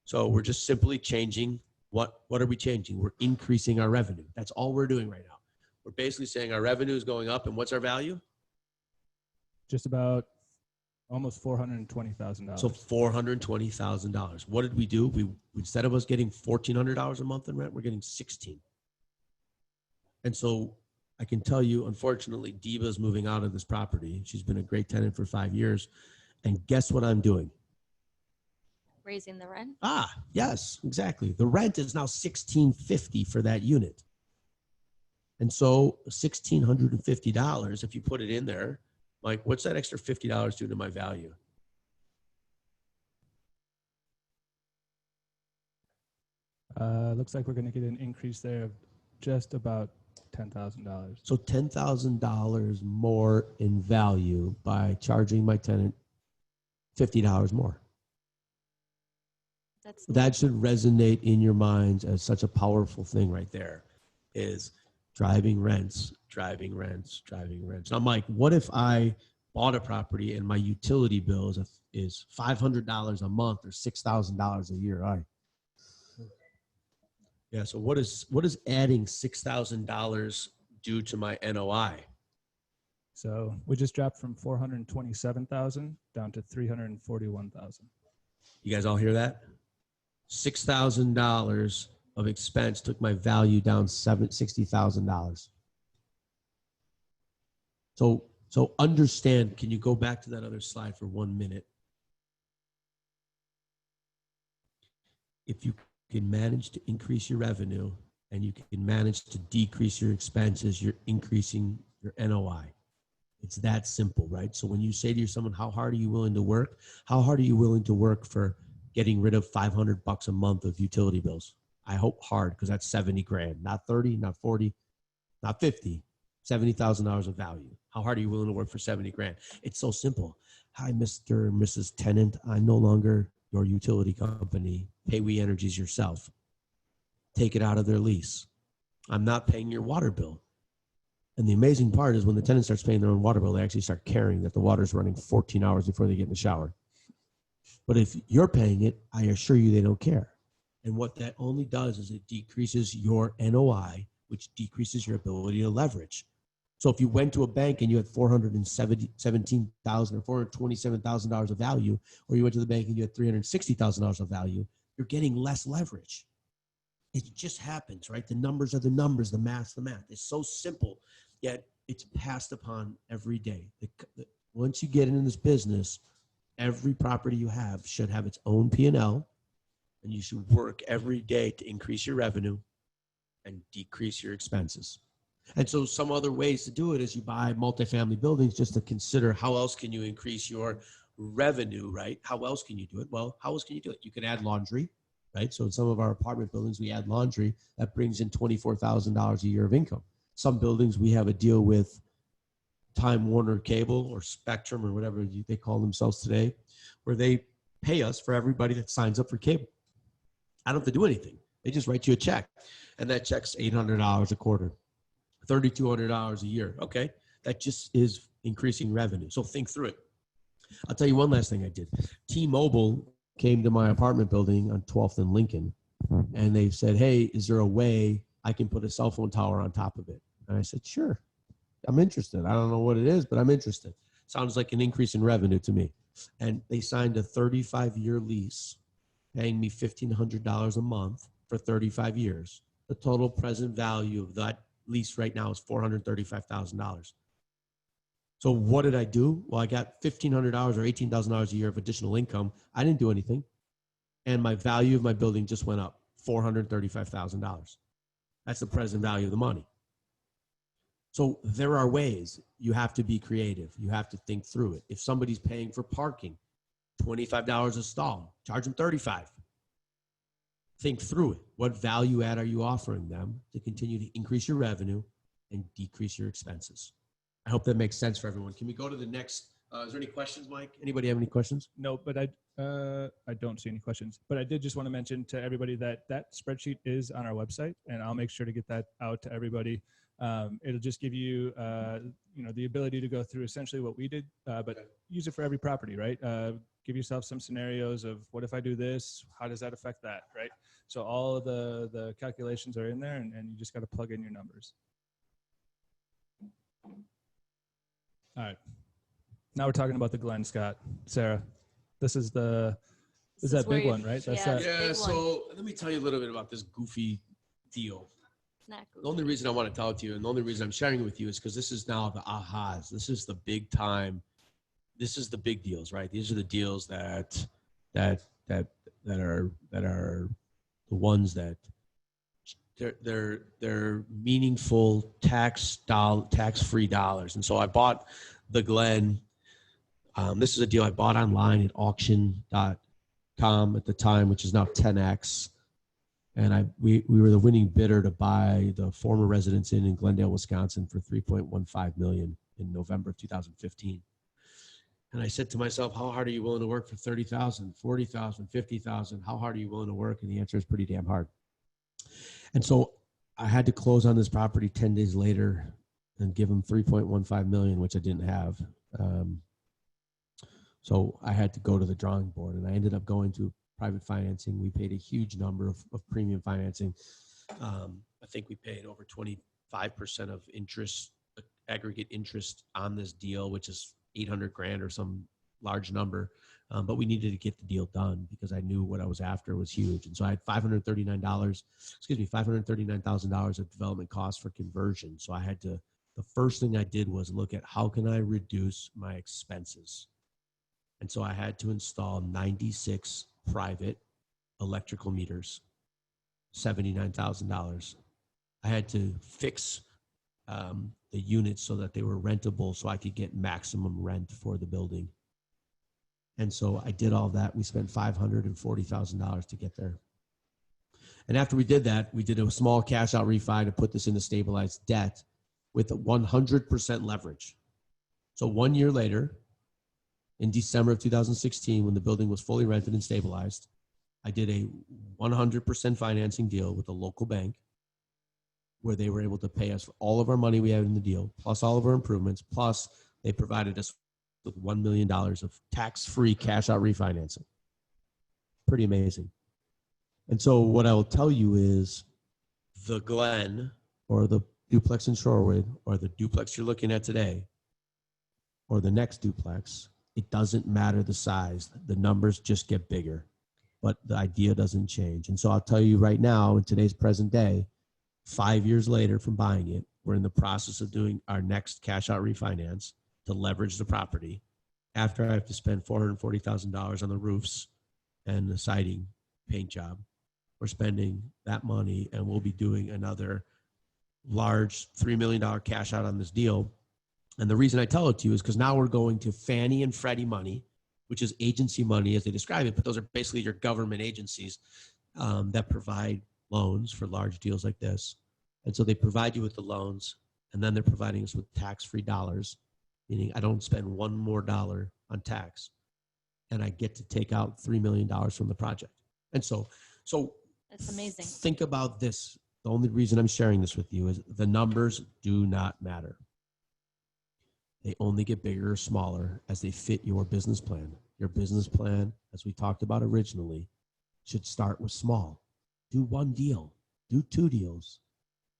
So we're just simply changing what are we changing? We're increasing our revenue. That's all we're doing right now. We're basically saying our revenue is going up, and what's our value? Just about almost $420,000. So $420,000. What did we do? We instead of us getting $1,400 a month in rent, we're getting $1,600. And so I can tell you, unfortunately, Diva's moving out of this property. She's been a great tenant for 5 years. And guess what I'm doing? Raising the rent. Ah, yes, exactly. The rent is now $1,650 for that unit. And so $1,650, if you put it in there, Mike, what's that extra $50 do to my value? Looks like we're going to get an increase there of just about $10,000. So $10,000 more in value by charging my tenant $50 more. That should resonate in your minds as such a powerful thing right there, is driving rents. Now, Mike, what if I bought a property and my utility bill is $500 a month or $6,000 a year? All right. Yeah. So what is adding $6,000 do to my NOI? So we just dropped from 427,000 down to 341,000. You guys all hear that? $6,000 of expense took my value down $60,000. So understand, can you go back to that other slide for 1 minute? If you can manage to increase your revenue and you can manage to decrease your expenses, you're increasing your NOI. It's that simple, right? So when you say to someone, how hard are you willing to work? How hard are you willing to work for getting rid of $500 a month of utility bills? I hope hard, because that's 70 grand, not 30, not 40, not 50, $70,000 of value. How hard are you willing to work for 70 grand? It's so simple. Hi, Mr. and Mrs. Tenant. I'm no longer your utility company. Pay We Energies yourself. Take it out of their lease. I'm not paying your water bill. And the amazing part is when the tenant starts paying their own water bill, they actually start caring that the water's running 14 hours before they get in the shower. But if you're paying it, I assure you they don't care. And what that only does is it decreases your NOI, which decreases your ability to leverage. So if you went to a bank and you had $417,000 or $427,000 of value, or you went to the bank and you had $360,000 of value, you're getting less leverage. It just happens, right? The numbers are the numbers, the math's the math. It's so simple, yet it's passed upon every day. Once you get into this business, every property you have should have its own P&L, and you should work every day to increase your revenue and decrease your expenses. And so some other ways to do it is you buy multifamily buildings just to consider how else can you increase your revenue, right? How else can you do it? Well, how else can you do it? You can add laundry, right? So in some of our apartment buildings, we add laundry. That brings in $24,000 a year of income. Some buildings, we have a deal with Time Warner Cable or Spectrum or whatever they call themselves today, where they pay us for everybody that signs up for cable. I don't have to do anything. They just write you a check, and that check's $800 a quarter, $3,200 a year. Okay, that just is increasing revenue. So think through it. I'll tell you one last thing I did. T-Mobile came to my apartment building on 12th and Lincoln, and they said, hey, is there a way I can put a cell phone tower on top of it? And I said, sure, I'm interested. I don't know what it is, but I'm interested. Sounds like an increase in revenue to me. And they signed a 35-year lease, paying me $1,500 a month for 35 years. The total present value of that lease right now is $435,000. So what did I do? Well, I got $1,500 or $18,000 a year of additional income. I didn't do anything. And my value of my building just went up, $435,000. That's the present value of the money. So there are ways. You have to be creative. You have to think through it. If somebody's paying for parking, $25 a stall, charge them $35. Think through it. What value add are you offering them to continue to increase your revenue and decrease your expenses? I hope that makes sense for everyone. Can we go to the next? Is there any questions, Mike? Anybody have any questions? No, but I don't see any questions. But I did just want to mention to everybody that that spreadsheet is on our website, and I'll make sure to get that out to everybody. It'll just give you, the ability to go through essentially what we did, but use it for every property, right? Give yourself some scenarios of what if I do this? How does that affect that, right? So all of the calculations are in there, and you just got to plug in your numbers. All right. Now we're talking about the GLEN, Scott. Sarah, this is that big one, right? That's yeah, that. Yeah, so let me tell you a little bit about this goofy deal. It's not The only reason I want to tell it to you and the only reason I'm sharing it with you is because this is now the ahas. This is the big time. This is the big deals, right? These are the deals that are the ones that they're meaningful tax-free dollars. And so I bought the GLEN. This is a deal I bought online at auction.com at the time, which is now 10X. And we were the winning bidder to buy the former Residence Inn in Glendale, Wisconsin for $3.15 million in November of 2015. And I said to myself, how hard are you willing to work for $30,000, $40,000, $50,000? How hard are you willing to work? And the answer is pretty damn hard. And so I had to close on this property 10 days later and give them $3.15 million, which I didn't have. So I had to go to the drawing board, and I ended up going to private financing. We paid a huge number of premium financing. I think we paid over 25% of interest, aggregate interest on this deal, which is $800,000 or some large number. But we needed to get the deal done because I knew what I was after was huge. And so I had $539,000 of development costs for conversion. So the first thing I did was look at how can I reduce my expenses. And so I had to install 96 private electrical meters. $79,000. I had to fix the units so that they were rentable so I could get maximum rent for the building. And so I did all that. We spent $540,000 to get there. And after we did that, we did a small cash out refi to put this into stabilized debt with 100% leverage. So 1 year later, in December of 2016, when the building was fully rented and stabilized, I did a 100% financing deal with a local bank where they were able to pay us for all of our money we had in the deal, plus all of our improvements, plus they provided us with $1 million of tax-free cash out refinancing. Pretty amazing. And so what I will tell you is the GLEN or the duplex in Shorewood or the duplex you're looking at today or the next duplex, it doesn't matter the size. The numbers just get bigger, but the idea doesn't change. And so I'll tell you right now, in today's present day, 5 years later from buying it, we're in the process of doing our next cash out refinance to leverage the property. After I have to spend $440,000 on the roofs and the siding paint job, we're spending that money and we'll be doing another large $3 million cash out on this deal. And the reason I tell it to you is because now we're going to Fannie and Freddie money, which is agency money as they describe it, but those are basically your government agencies that provide loans for large deals like this. And so they provide you with the loans, and then they're providing us with tax-free dollars, meaning I don't spend one more dollar on tax, and I get to take out $3 million from the project. And so That's amazing. Think about this. The only reason I'm sharing this with you is the numbers do not matter. They only get bigger or smaller as they fit your business plan. Your business plan, as we talked about originally, should start with small. Do one deal, do two deals,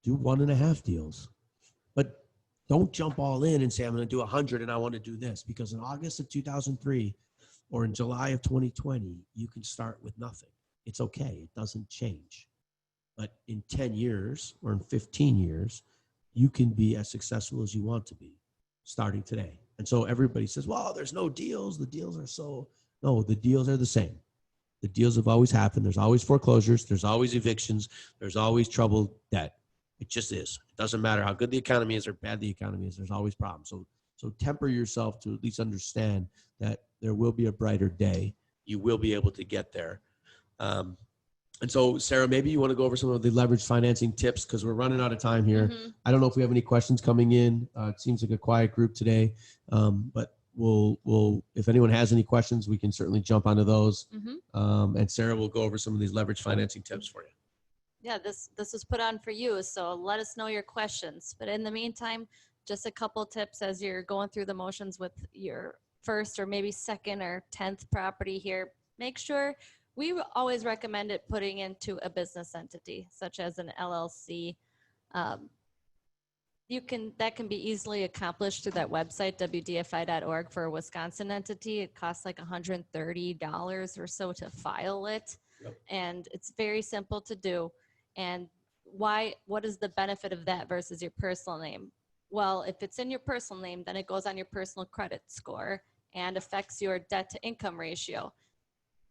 do 1.5 deals. But don't jump all in and say, I'm going to do 100 and I want to do this, because in August of 2003 or in July of 2020, you can start with nothing. It's okay. It doesn't change. But in 10 years or in 15 years, you can be as successful as you want to be starting today. And so everybody says, well, there's no deals. The deals are so, no, the deals are the same. The deals have always happened. There's always foreclosures. There's always evictions. There's always troubled debt. It just is. It doesn't matter how good the economy is or bad the economy is. There's always problems. So temper yourself to at least understand that there will be a brighter day. You will be able to get there. And so, Sarah, maybe you want to go over some of the leverage financing tips because we're running out of time here. Mm-hmm. I don't know if we have any questions coming in. It seems like a quiet group today, but we'll if anyone has any questions, we can certainly jump onto those. Mm-hmm. And Sarah will go over some of these leverage financing tips for you. Yeah, this was put on for you, so let us know your questions. But in the meantime, just a couple tips as you're going through the motions with your first or maybe second or 10th property here. Make sure. We always recommend it putting into a business entity, such as an LLC. That can be easily accomplished through that website, wdfi.org, for a Wisconsin entity. It costs like $130 or so to file it. Yep. And it's very simple to do. And what is the benefit of that versus your personal name? Well, if it's in your personal name, then it goes on your personal credit score and affects your debt to income ratio.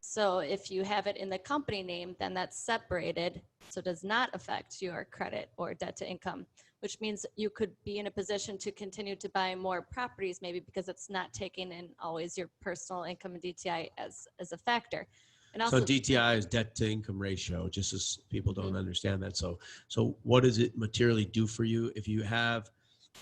So if you have it in the company name, then that's separated, so it does not affect your credit or debt to income, which means you could be in a position to continue to buy more properties, maybe because it's not taking in always your personal income and DTI as a factor. And also, so DTI is debt to income ratio, just as people don't understand that. So what does it materially do for you if you have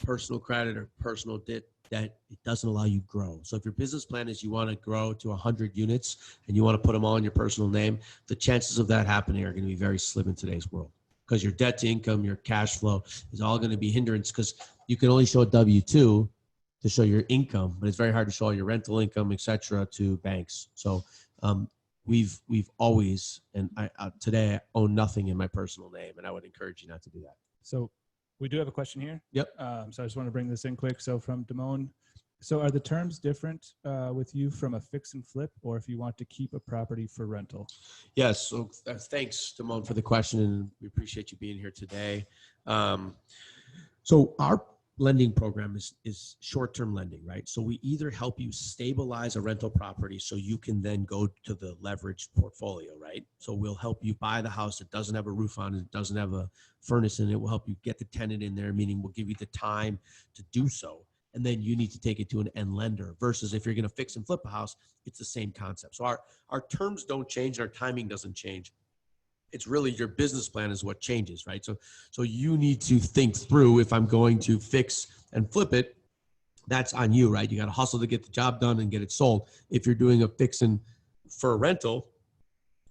personal credit or personal debt? That it doesn't allow you to grow. So if your business plan is you want to grow to 100 units and you want to put them all in your personal name, the chances of that happening are going to be very slim in today's world, because your debt to income, your cash flow is all going to be hindrance, because you can only show a W-2 to show your income, but it's very hard to show your rental income, et cetera, to banks. So we've always, and today I own nothing in my personal name, and I would encourage you not to do that. So we do have a question here. Yep. So I just want to bring this in quick. So from Damone, so are the terms different with you from a fix and flip, or if you want to keep a property for rental? Yes. So thanks, Damone, for the question, and we appreciate you being here today. So lending program is short-term lending, right? So we either help you stabilize a rental property so you can then go to the leveraged portfolio, right? So we'll help you buy the house that doesn't have a roof on it, it doesn't have a furnace in it. We'll help you get the tenant in there, meaning we'll give you the time to do so. And then you need to take it to an end lender versus if you're going to fix and flip a house, it's the same concept. So our terms don't change, our timing doesn't change. It's really your business plan is what changes, right? So you need to think through, if I'm going to fix and flip it, that's on you, right? You got to hustle to get the job done and get it sold. If you're doing a fix and for a rental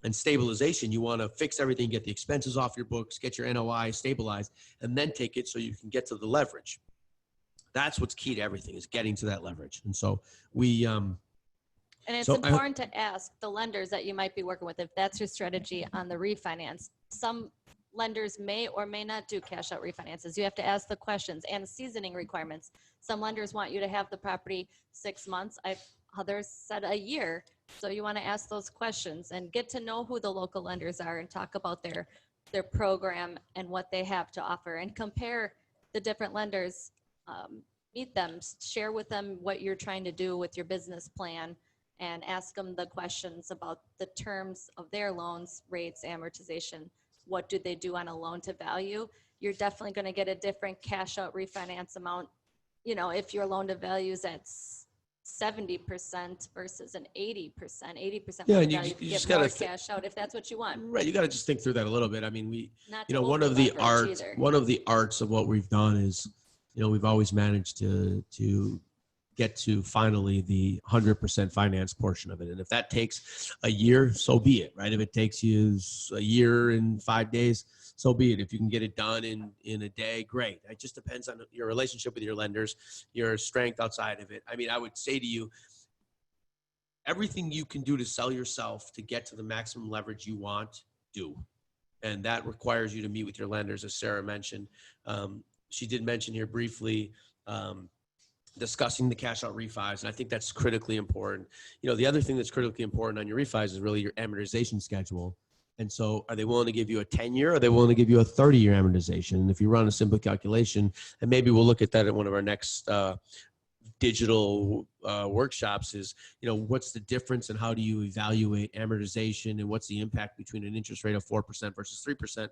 and stabilization, you want to fix everything, get the expenses off your books, get your NOI stabilized, and then take it so you can get to the leverage. That's what's key to everything, is getting to that leverage. And so we, and it's important to ask the lenders that you might be working with if that's your strategy on the refinance. Some lenders may or may not do cash out refinances. You have to ask the questions and seasoning requirements. Some lenders want you to have the property 6 months. Others said a year. So you want to ask those questions and get to know who the local lenders are and talk about their program and what they have to offer and compare the different lenders. Meet them, share with them what you're trying to do with your business plan, and ask them the questions about the terms of their loans, rates, amortization. What do they do on a loan to value? You're definitely going to get a different cash out refinance amount. You know, if your loan to value is at 70% versus an 80%, 80% Yeah, loan and to you value, you just get more gotta cash out if that's what you want. right. You got to just think through that a little bit. I mean, Not you to know, one of the over-leverage either. one of the arts of what we've done is, you know, we've always managed to get to finally the 100% finance portion of it. And if that takes a year, so be it, right? If it takes you a year and 5 days, so be it. If you can get it done in a day, great. It just depends on your relationship with your lenders, your strength outside of it. I mean, I would say to you, everything you can do to sell yourself to get to the maximum leverage you want, do. And that requires you to meet with your lenders, as Sarah mentioned. She did mention here briefly, discussing the cash out refis. And I think that's critically important. You know, the other thing that's critically important on your refis is really your amortization schedule. And so are they willing to give you a 10-year or are they willing to give you a 30-year amortization? And if you run a simple calculation, and maybe we'll look at that at one of our next digital workshops, is, you know, what's the difference and how do you evaluate amortization and what's the impact between an interest rate of 4% versus 3%?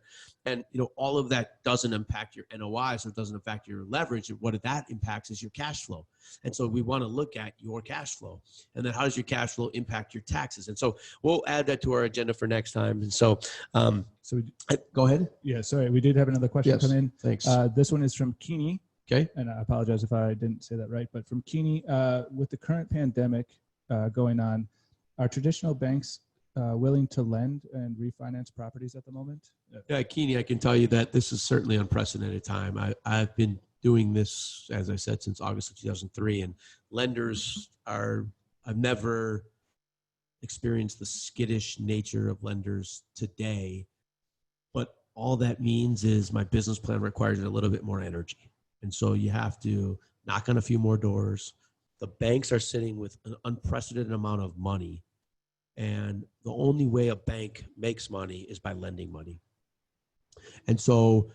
And, you know, all of that doesn't impact your NOI, so it doesn't affect your leverage. What that impacts is your cash flow. And so we want to look at your cash flow, and then how does your cash flow impact your taxes? And so we'll add that to our agenda for next time. And so, go ahead. Yeah, sorry, we did have another question come in. Thanks. This one is from Keeney. Okay. And I apologize if I didn't say that right, but from Keeney, with the current pandemic going on, are traditional banks willing to lend and refinance properties at the moment? Yeah, Keeney, I can tell you that this is certainly unprecedented time. I've been doing this, as I said, since August of 2003, and lenders I've never experienced the skittish nature of lenders today, but all that means is my business plan requires a little bit more energy. And so you have to knock on a few more doors. The banks are sitting with an unprecedented amount of money. And the only way a bank makes money is by lending money. And so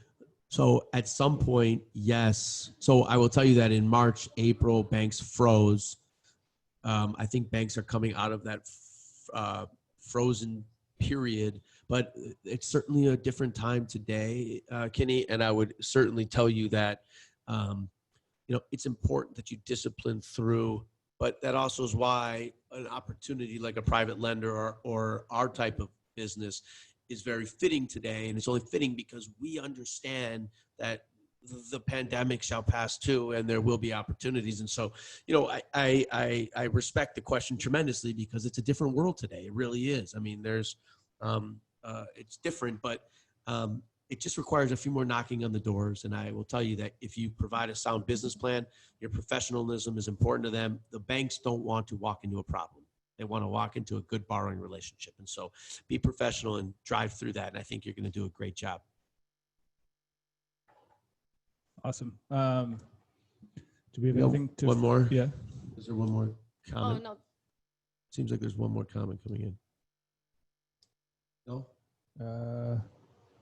at some point, yes. So I will tell you that in March, April, banks froze. I think banks are coming out of that frozen period, but it's certainly a different time today, Kenny. And I would certainly tell you that, you know, it's important that you discipline through, but that also is why an opportunity like a private lender or our type of business is very fitting today. And it's only fitting because we understand that the pandemic shall pass too, and there will be opportunities. And so, you know, I respect the question tremendously because it's a different world today. It really is. I mean, there's, it's different, but it just requires a few more knocking on the doors. And I will tell you that if you provide a sound business plan, your professionalism is important to them. The banks don't want to walk into a problem. They want to walk into a good borrowing relationship. And so be professional and drive through that. And I think you're going to do a great job. Awesome. Do we have anything to... One more? Yeah. Is there one more comment? Oh, no. Seems like there's one more comment coming in. No?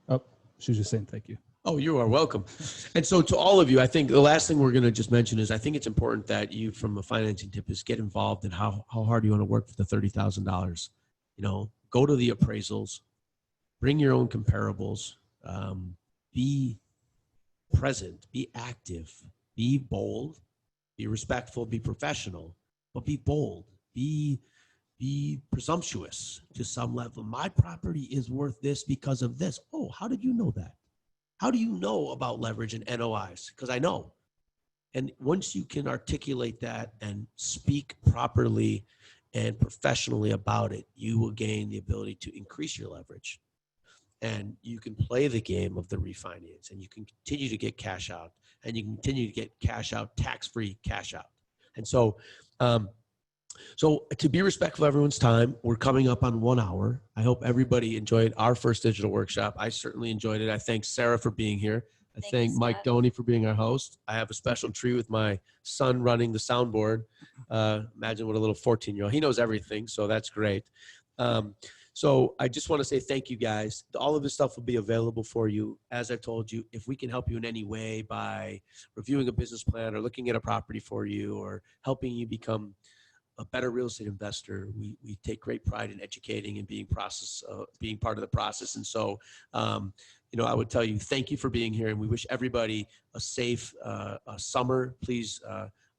Oh, she was just saying thank you. Oh, you are welcome. And so to all of you, I think the last thing we're going to just mention is I think it's important that you, from a financing tip, is get involved in how hard you want to work for the $30,000. You know, go to the appraisals, bring your own comparables, be present, be active, be bold, be respectful, be professional, but be bold, be presumptuous to some level. My property is worth this because of this. Oh, how did you know that? How do you know about leverage and NOIs? Because I know. And once you can articulate that and speak properly and professionally about it, you will gain the ability to increase your leverage. And you can play the game of the refinance, and you can continue to get cash out, and you can continue to get cash out, tax-free cash out. And so, so to be respectful of everyone's time, we're coming up on 1 hour. I hope everybody enjoyed our first digital workshop. I certainly enjoyed it. I thank Sarah for being here. I Thank thank you, Mike Scott. Doney for being our host. I have a special treat with my son running the soundboard. Imagine what a little 14-year-old. He knows everything, so that's great. So I just want to say thank you, guys. All of this stuff will be available for you. As I told you, if we can help you in any way by reviewing a business plan or looking at a property for you or helping you become a better real estate investor, we take great pride in educating and being part of the process. And so, you know, I would tell you, thank you for being here, and we wish everybody a safe summer. Please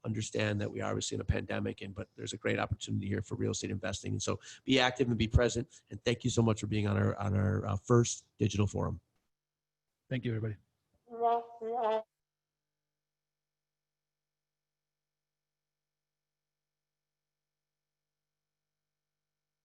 understand that we are obviously in a pandemic, but there's a great opportunity here for real estate investing. And so be active and be present. And thank you so much for being on our first digital forum. Thank you, everybody.